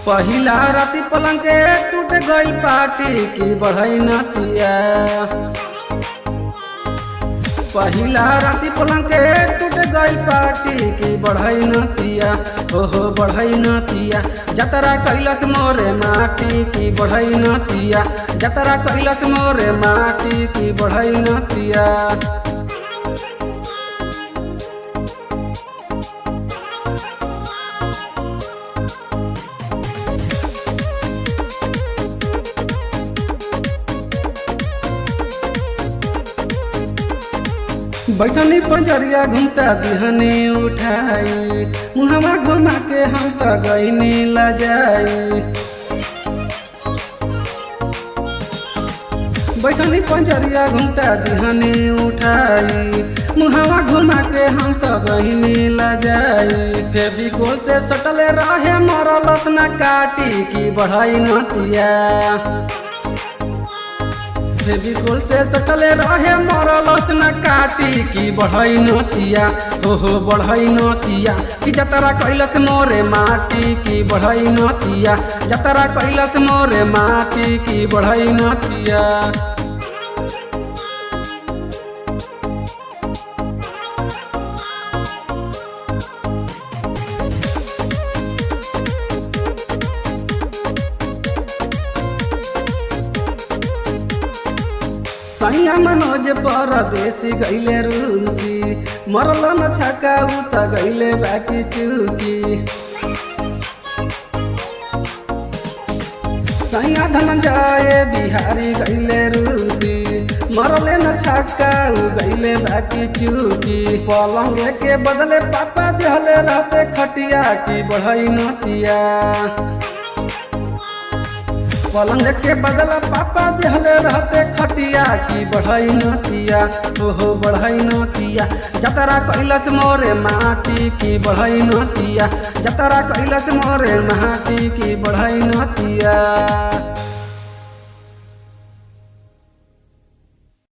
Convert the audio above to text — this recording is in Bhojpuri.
पहिला राती पलंग के टूट गई पाटी की बढ़ई नतिया। पहिला राती पलंग के टूट गई पाटी की बढ़ई नतिया। ओहो बढ़ई नतिया जतरा कैलस मोरे माटी की बढ़ई नतिया। जतरा कैलस मोरे माटी की बढ़ई नतिया। बैठनी पंजरिया घूमता दिहनी उठाई, मुहवा घुमा के हम तो गईनी लजाई। बैठनी पंजरिया घूमता दिहनी उठाई, मुहवा घुमा के हम तो गईनी लजाई। फेविकोल से सटले रहे मरलस न काटी की बढ़ई नतिया। फेविकोल से सटले रहे मरलस न काटी की बढ़ई नतिया। ओहो बढ़ई नतिया कि जतरा कैलस मोरे माटी की बढ़ई नतिया। जतरा कैलस मोरे माटी की बढ़ई नतिया। सैया मनोज परदेसी गईले रूसी, मरल न छक्का उ त गईले बाकी चूकी। सैया धनंजय बिहारी गईले रूसी, मरले न छक्का उ गईले बाकी चूकी। पलंग के बदले पापा देहले रहते खटिया की बढ़ई नतिया। पलंग के बदला पापा देहले रहते खटिया की बढ़ई नतिया। ओहो बढ़ई नतिया जतरा कैलस मोरे माटी की बढ़ई नतिया। जतरा कैलस मोरे माटी की बढ़ई नतिया।